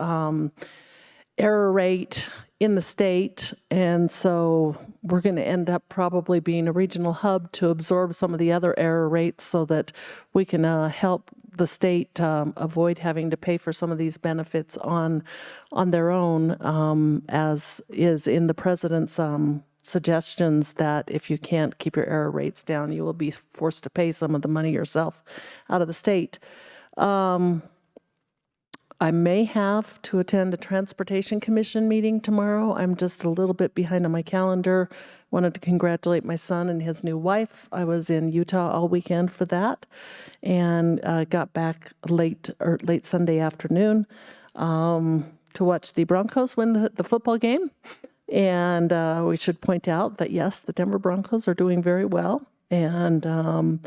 error rate in the state, and so we're going to end up probably being a regional hub to absorb some of the other error rates so that we can help the state avoid having to pay for some of these benefits on their own, as is in the president's suggestions that if you can't keep your error rates down, you will be forced to pay some of the money yourself out of the state. I may have to attend a Transportation Commission meeting tomorrow. I'm just a little bit behind on my calendar. Wanted to congratulate my son and his new wife. I was in Utah all weekend for that, and got back late Sunday afternoon to watch the Broncos win the football game. And we should point out that yes, the Denver Broncos are doing very well, and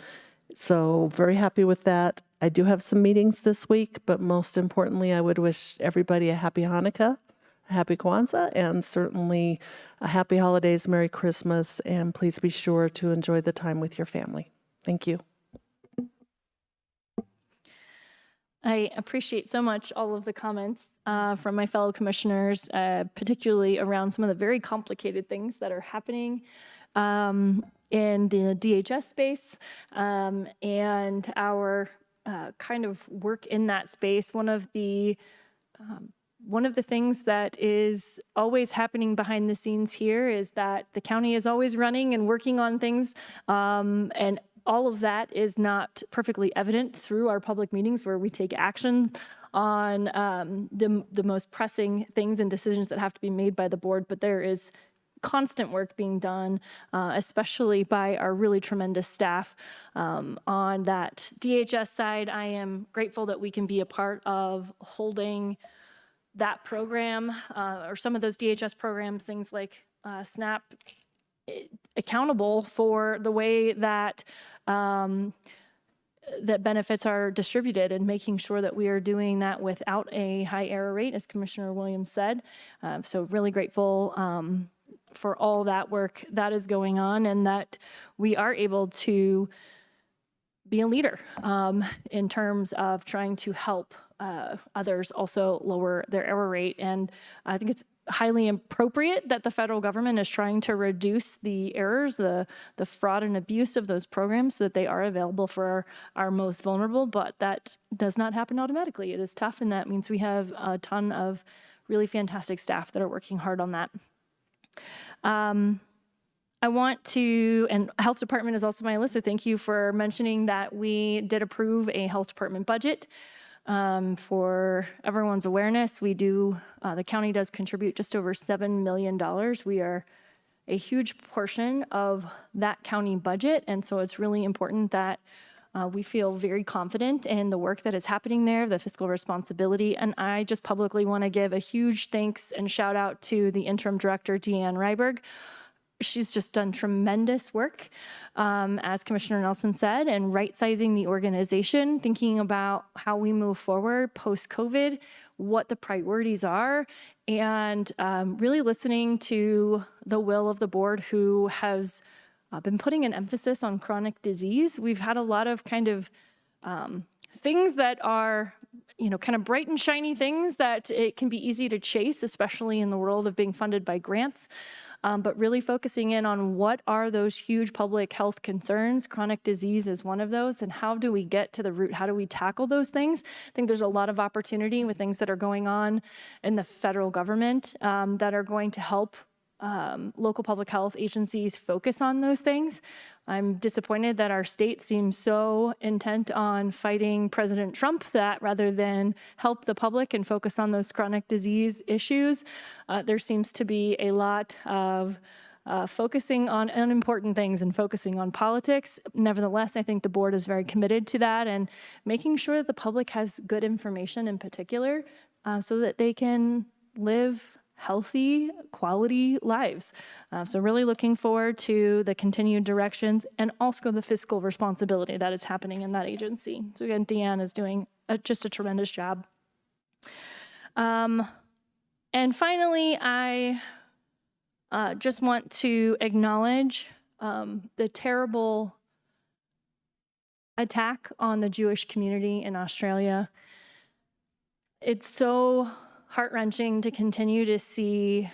so very happy with that. I do have some meetings this week, but most importantly, I would wish everybody a happy Hanukkah, a happy Kwanzaa, and certainly a happy holidays, Merry Christmas, and please be sure to enjoy the time with your family. Thank you. I appreciate so much all of the comments from my fellow commissioners, particularly around some of the very complicated things that are happening in the DHS space and our kind of work in that space. One of the things that is always happening behind the scenes here is that the county is always running and working on things, and all of that is not perfectly evident through our public meetings where we take action on the most pressing things and decisions that have to be made by the board. But there is constant work being done, especially by our really tremendous staff on that DHS side. I am grateful that we can be a part of holding that program or some of those DHS programs, things like SNAP, accountable for the way that that benefits are distributed, and making sure that we are doing that without a high error rate, as Commissioner Williams said. So really grateful for all that work that is going on, and that we are able to be a leader in terms of trying to help others also lower their error rate. And I think it's highly appropriate that the federal government is trying to reduce the errors, the fraud and abuse of those programs so that they are available for our most vulnerable, but that does not happen automatically. It is tough, and that means we have a ton of really fantastic staff that are working hard on that. I want to, and Health Department is also on my list, so thank you for mentioning that we did approve a Health Department budget. For everyone's awareness, we do, the county does contribute just over $7 million. We are a huge portion of that county budget, and so it's really important that we feel very confident in the work that is happening there, the fiscal responsibility. And I just publicly want to give a huge thanks and shout out to the interim director, Deanne Ryberg. She's just done tremendous work, as Commissioner Nelson said, and right-sizing the organization, thinking about how we move forward post-COVID, what the priorities are, and really listening to the will of the board, who has been putting an emphasis on chronic disease. We've had a lot of kind of things that are, kind of bright and shiny things that it can be easy to chase, especially in the world of being funded by grants. But really focusing in on what are those huge public health concerns. Chronic disease is one of those, and how do we get to the root? How do we tackle those things? I think there's a lot of opportunity with things that are going on in the federal government that are going to help local public health agencies focus on those things. I'm disappointed that our state seems so intent on fighting President Trump that rather than help the public and focus on those chronic disease issues, there seems to be a lot of focusing on unimportant things and focusing on politics. Nevertheless, I think the board is very committed to that and making sure that the public has good information in particular so that they can live healthy, quality lives. So really looking forward to the continued directions and also the fiscal responsibility that is happening in that agency. So again, Deanne is doing just a tremendous job. And finally, I just want to acknowledge the terrible attack on the Jewish community in Australia. It's so heart-wrenching to continue to see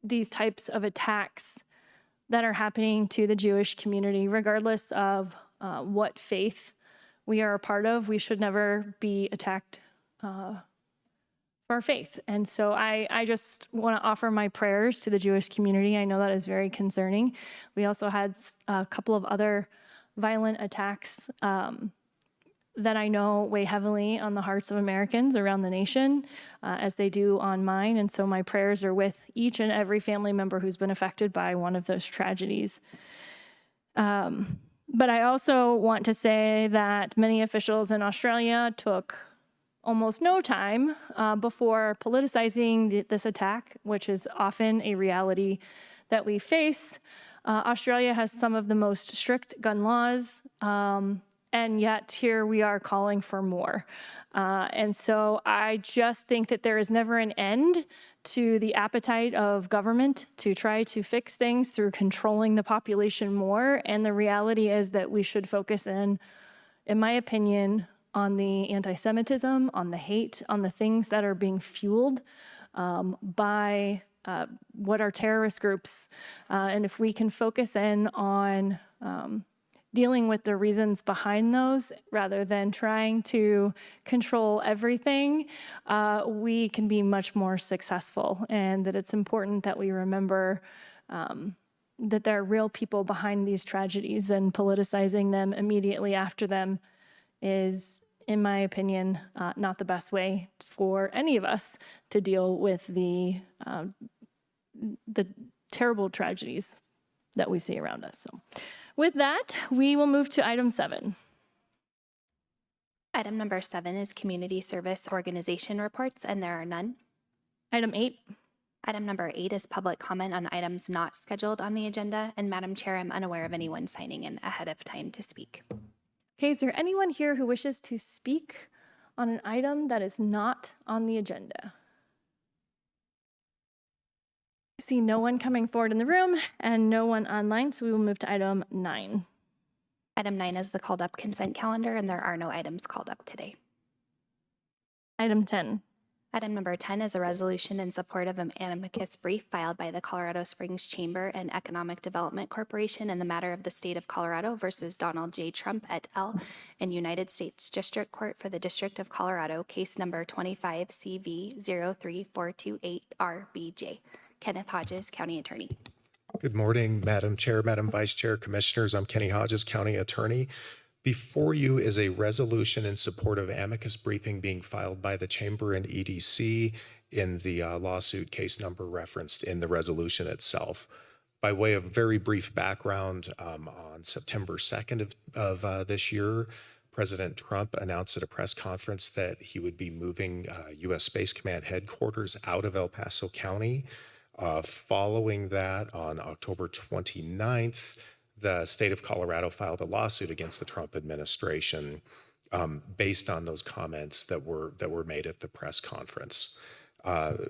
these types of attacks that are happening to the Jewish community, regardless of what faith we are a part of. We should never be attacked for our faith. And so I just want to offer my prayers to the Jewish community. I know that is very concerning. We also had a couple of other violent attacks that I know weigh heavily on the hearts of Americans around the nation, as they do on mine. And so my prayers are with each and every family member who's been affected by one of those tragedies. But I also want to say that many officials in Australia took almost no time before politicizing this attack, which is often a reality that we face. Australia has some of the most strict gun laws, and yet here we are calling for more. And so I just think that there is never an end to the appetite of government to try to fix things through controlling the population more. And the reality is that we should focus in my opinion, on the anti-Semitism, on the hate, on the things that are being fueled by what are terrorist groups. And if we can focus in on dealing with the reasons behind those rather than trying to control everything, we can be much more successful. And that it's important that we remember that there are real people behind these tragedies, and politicizing them immediately after them is, in my opinion, not the best way for any of us to deal with the terrible tragedies that we see around us. So with that, we will move to item 7. Item number 7 is community service organization reports, and there are none. Item 8. Item number 8 is public comment on items not scheduled on the agenda, and Madam Chair, I'm unaware of anyone signing in ahead of time to speak. Okay, is there anyone here who wishes to speak on an item that is not on the agenda? I see no one coming forward in the room and no one online, so we will move to item 9. Item 9 is the called up consent calendar, and there are no items called up today. Item 10. Item number 10 is a resolution in support of an amicus brief filed by the Colorado Springs Chamber and Economic Development Corporation in the matter of the state of Colorado versus Donald J. Trump et al. In United States District Court for the District of Colorado, case number 25 CV 03428RBJ. Kenneth Hodges, County Attorney. Good morning, Madam Chair, Madam Vice Chair, Commissioners. I'm Kenny Hodges, County Attorney. Before you is a resolution in support of amicus briefing being filed by the Chamber and EDC in the lawsuit case number referenced in the resolution itself. By way of very brief background, on September 2nd of this year, President Trump announced at a press conference that he would be moving U.S. Space Command headquarters out of El Paso County. Following that, on October 29th, the state of Colorado filed a lawsuit against the Trump administration based on those comments that were made at the press conference.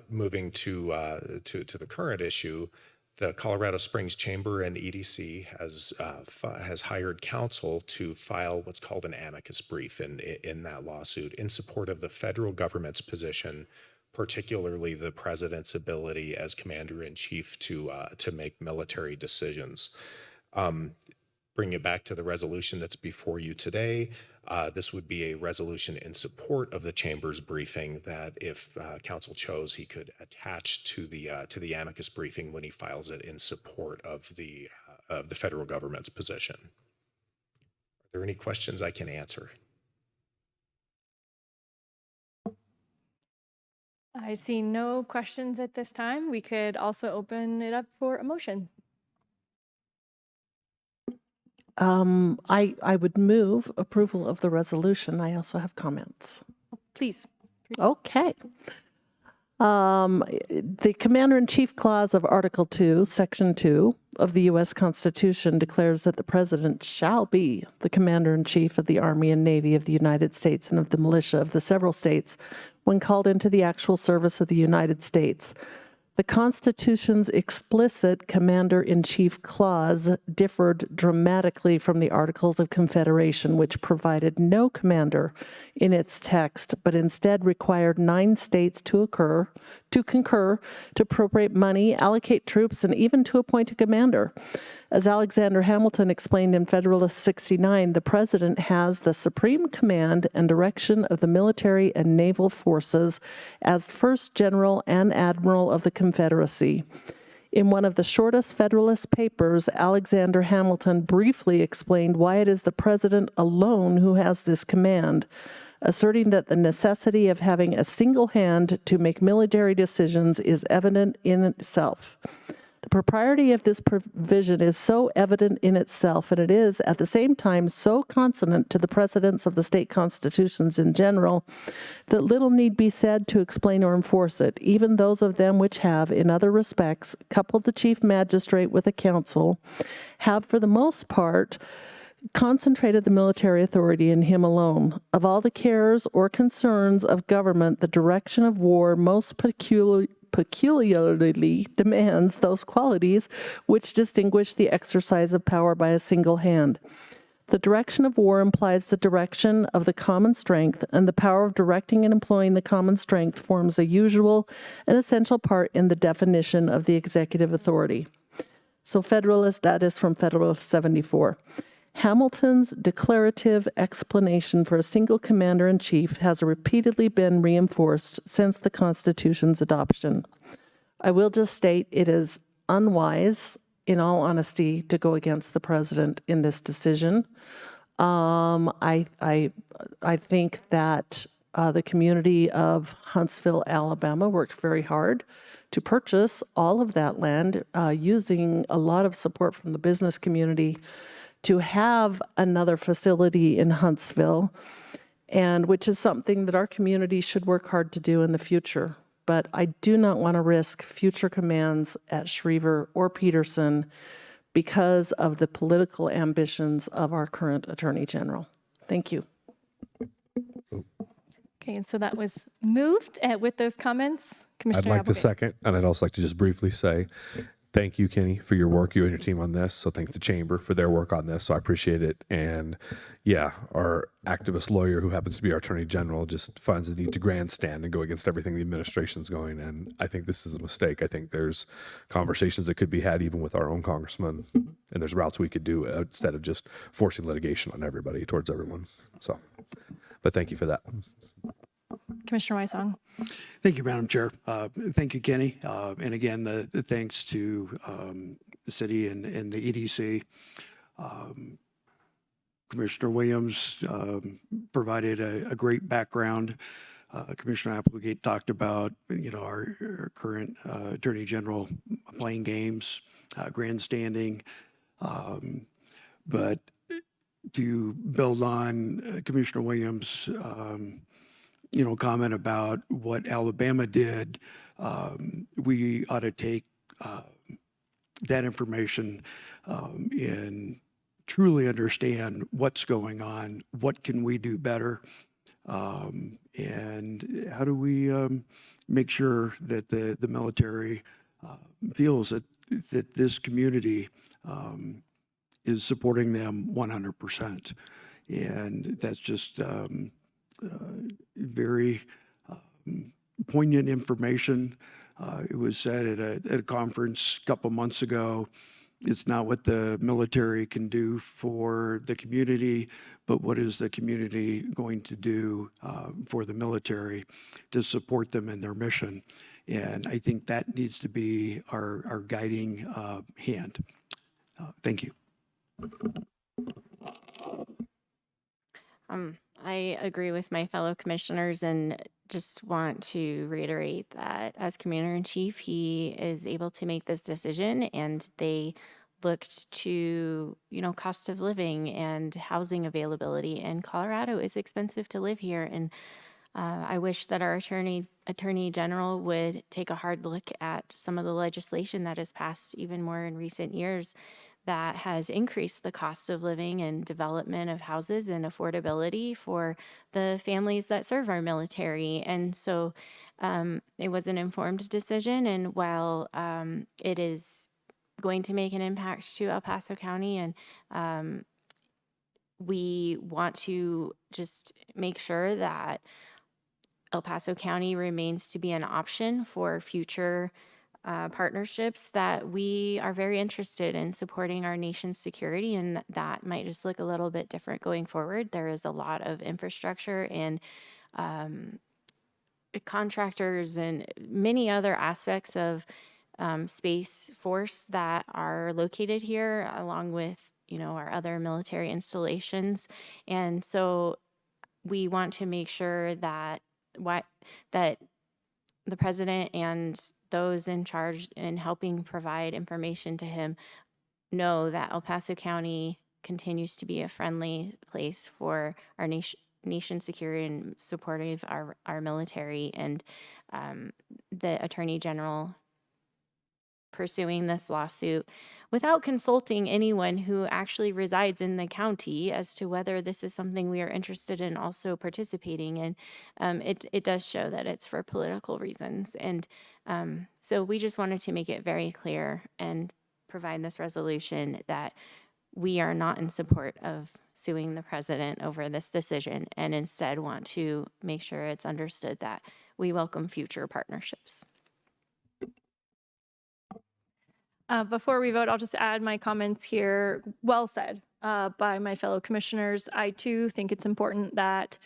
Moving to the current issue, the Colorado Springs Chamber and EDC has hired counsel to file what's called an amicus brief in that lawsuit in support of the federal government's position, particularly the president's ability as commander-in-chief to make military decisions. Bring it back to the resolution that's before you today. This would be a resolution in support of the Chamber's briefing that, if counsel chose, he could attach to the amicus briefing when he files it in support of the federal government's position. Are there any questions I can answer? I see no questions at this time. We could also open it up for a motion. I would move approval of the resolution. I also have comments. Please. Okay. The Commander-in-Chief Clause of Article 2, Section 2 of the U.S. Constitution declares that the President shall be the Commander-in-Chief of the Army and Navy of the United States and of the militia of the several states when called into the actual service of the United States. The Constitution's explicit Commander-in-Chief clause differed dramatically from the Articles of Confederation, which provided no commander in its text, but instead required 9 states to concur, to appropriate money, allocate troops, and even to appoint a commander. As Alexander Hamilton explained in Federalist 69, the President has the supreme command and direction of the military and naval forces as First General and Admiral of the Confederacy. In one of the shortest Federalist papers, Alexander Hamilton briefly explained why it is the President alone who has this command, asserting that the necessity of having a single hand to make military decisions is evident in itself. The propriety of this provision is so evident in itself, and it is at the same time so consonant to the precedents of the state constitutions in general, that little need be said to explain or enforce it, even those of them which have, in other respects, coupled the chief magistrate with a council, have for the most part concentrated the military authority in him alone. Of all the cares or concerns of government, the direction of war most peculiarly demands those qualities which distinguish the exercise of power by a single hand. The direction of war implies the direction of the common strength, and the power of directing and employing the common strength forms a usual and essential part in the definition of the executive authority. So that is from Federalist 74. Hamilton's declarative explanation for a single commander-in-chief has repeatedly been reinforced since the Constitution's adoption. I will just state it is unwise, in all honesty, to go against the president in this decision. I think that the community of Huntsville, Alabama worked very hard to purchase all of that land using a lot of support from the business community to have another facility in Huntsville, and which is something that our community should work hard to do in the future. But I do not want to risk future commands at Schriever or Peterson because of the political ambitions of our current Attorney General. Thank you. Okay, and so that was moved with those comments. Commissioner I'd like to Applegate. second, and I'd also like to just briefly say thank you, Kenny, for your work, you and your team on this. So thanks to Chamber for their work on this. So I appreciate it. And yeah, our activist lawyer, who happens to be our Attorney General, just finds the need to grandstand and go against everything the administration's going. And I think this is a mistake. I think there's conversations that could be had even with our own congressman, and there's routes we could do instead of just forcing litigation on everybody towards everyone. So, but thank you for that. Commissioner Weissong. Thank you, Madam Chair. Thank you, Kenny. And again, the thanks to the city and the EDC. Commissioner Williams provided a great background. Commissioner Applegate talked about, our current Attorney General playing games, grandstanding. But to build on Commissioner Williams' comment about what Alabama did, we ought to take that information and truly understand what's going on, what can we do better, and how do we make sure that the military feels that this community is supporting them 100%. And that's just very poignant information. It was said at a conference a couple months ago, it's not what the military can do for the community, but what is the community going to do for the military to support them in their mission. And I think that needs to be our guiding hand. Thank you. I agree with my fellow commissioners and just want to reiterate that as Commander-in-Chief, he is able to make this decision, and they looked to, cost of living and housing availability. And Colorado is expensive to live here. And I wish that our attorney general would take a hard look at some of the legislation that has passed even more in recent years that has increased the cost of living and development of houses and affordability for the families that serve our military. And so it was an informed decision. And while it is going to make an impact to El Paso County, and we want to just make sure that El Paso County remains to be an option for future partnerships, that we are very interested in supporting our nation's security, and that might just look a little bit different going forward. There is a lot of infrastructure and contractors and many other aspects of Space Force that are located here, along with our other military installations. And so we want to make sure that that the president and those in charge in helping provide information to him know that El Paso County continues to be a friendly place for our nation's security and supportive of our military. And the Attorney General pursuing this lawsuit without consulting anyone who actually resides in the county as to whether this is something we are interested in also participating in. It does show that it's for political reasons. And so we just wanted to make it very clear and provide this resolution that we are not in support of suing the president over this decision, and instead want to make sure it's understood that we welcome future partnerships. Before we vote, I'll just add my comments here. Well said by my fellow commissioners. I too think it's important that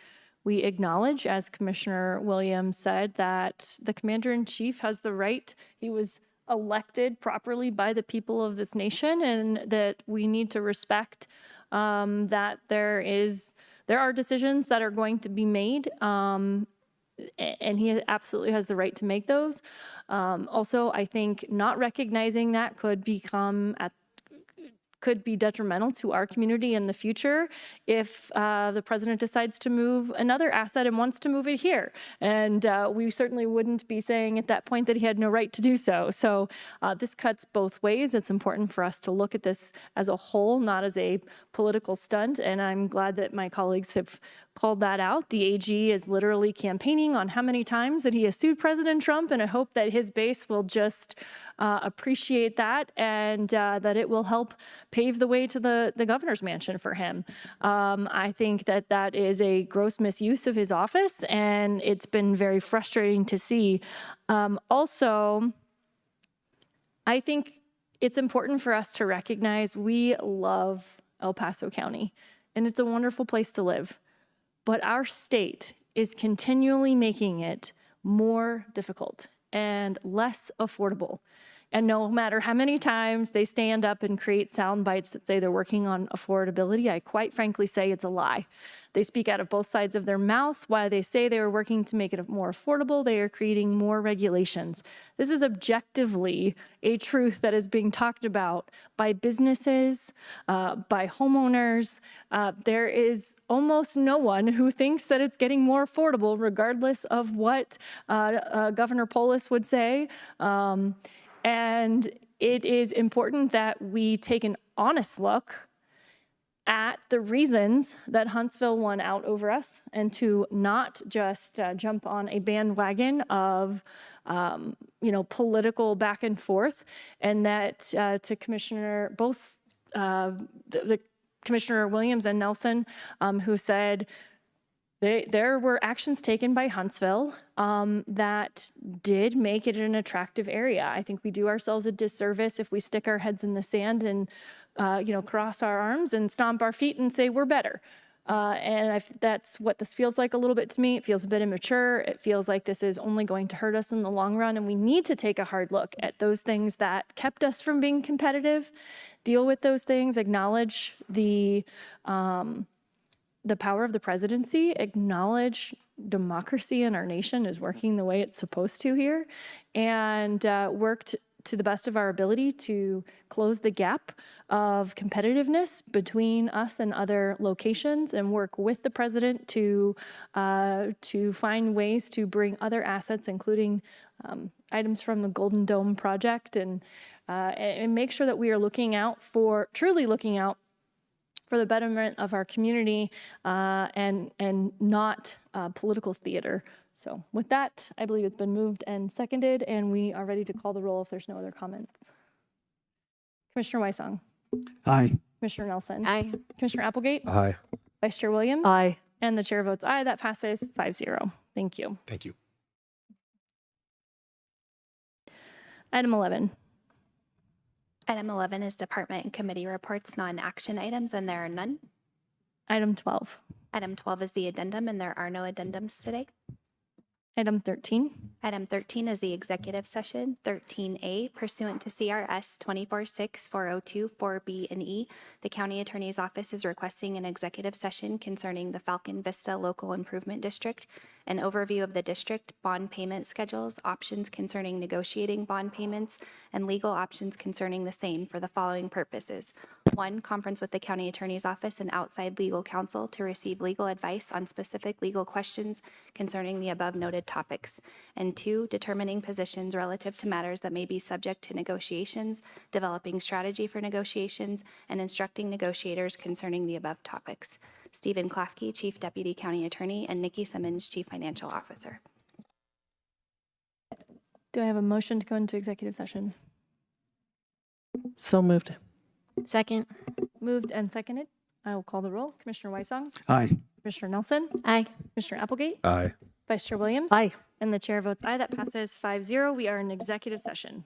we acknowledge, as Commissioner Williams said, that the Commander-in-Chief has the right. He was elected properly by the people of this nation, and that we need to respect that there are decisions that are going to be made, and he absolutely has the right to make those. Also, I think not recognizing that could be detrimental to our community in the future if the president decides to move another asset and wants to move it here. And we certainly wouldn't be saying at that point that he had no right to do so. So this cuts both ways. It's important for us to look at this as a whole, not as a political stunt. And I'm glad that my colleagues have called that out. The AG is literally campaigning on how many times that he has sued President Trump, and I hope that his base will just appreciate that, and that it will help pave the way to the governor's mansion for him. I think that that is a gross misuse of his office, and it's been very frustrating to see. Also, I think it's important for us to recognize we love El Paso County, and it's a wonderful place to live. But our state is continually making it more difficult and less affordable. And no matter how many times they stand up and create sound bites that say they're working on affordability, I quite frankly say it's a lie. They speak out of both sides of their mouth. While they say they are working to make it more affordable, they are creating more regulations. This is objectively a truth that is being talked about by businesses, by homeowners. There is almost no one who thinks that it's getting more affordable, regardless of what Governor Polis would say. And it is important that we take an honest look at the reasons that Huntsville won out over us, and to not just jump on a bandwagon of political back and forth. And that to Commissioner, both the Commissioner Williams and Nelson, who said there were actions taken by Huntsville that did make it an attractive area. I think we do ourselves a disservice if we stick our heads in the sand and cross our arms and stomp our feet and say we're better. And that's what this feels like a little bit to me. It feels a bit immature. It feels like this is only going to hurt us in the long run. And we need to take a hard look at those things that kept us from being competitive, deal with those things, acknowledge the power of the presidency, acknowledge democracy in our nation is working the way it's supposed to here, and work to the best of our ability to close the gap of competitiveness between us and other locations and work with the president to find ways to bring other assets, including items from the Golden Dome project, and make sure that we are truly looking out for the betterment of our community and not political theater. So with that, I believe it's been moved and seconded, and we are ready to call the roll if there's no other comments. Commissioner Weissong. Aye. Commissioner Nelson. Aye. Commissioner Applegate. Aye. Vice Chair Williams. Aye. And the chair votes aye. That passes 5-0. Thank you. Thank you. Item 11. Item 11 is department and committee reports, non-action items, and there are none. Item 12. Item 12 is the addendum, and there are no addendums today. Item 13. Item 13 is the executive session. 13A, pursuant to CRS 246402 4B and E, the county attorney's office is requesting an executive session concerning the Falcon Vista Local Improvement District, an overview of the district, bond payment schedules, options concerning negotiating bond payments, and legal options concerning the same for the following purposes. 1, conference with the county attorney's office and outside legal counsel to receive legal advice on specific legal questions concerning the above noted topics. And 2, determining positions relative to matters that may be subject to negotiations, developing strategy for negotiations, and instructing negotiators concerning the above topics. Stephen Klafke, Chief Deputy County Attorney, and Nikki Simmons, Chief Financial Officer. Do I have a motion to go into executive session? So moved. Second. Moved and seconded. I will call the roll. Commissioner Weissong. Aye. Commissioner Nelson. Aye. Commissioner Applegate. Aye. Vice Chair Williams. Aye. And the chair votes aye. That passes 5-0. We are in executive session.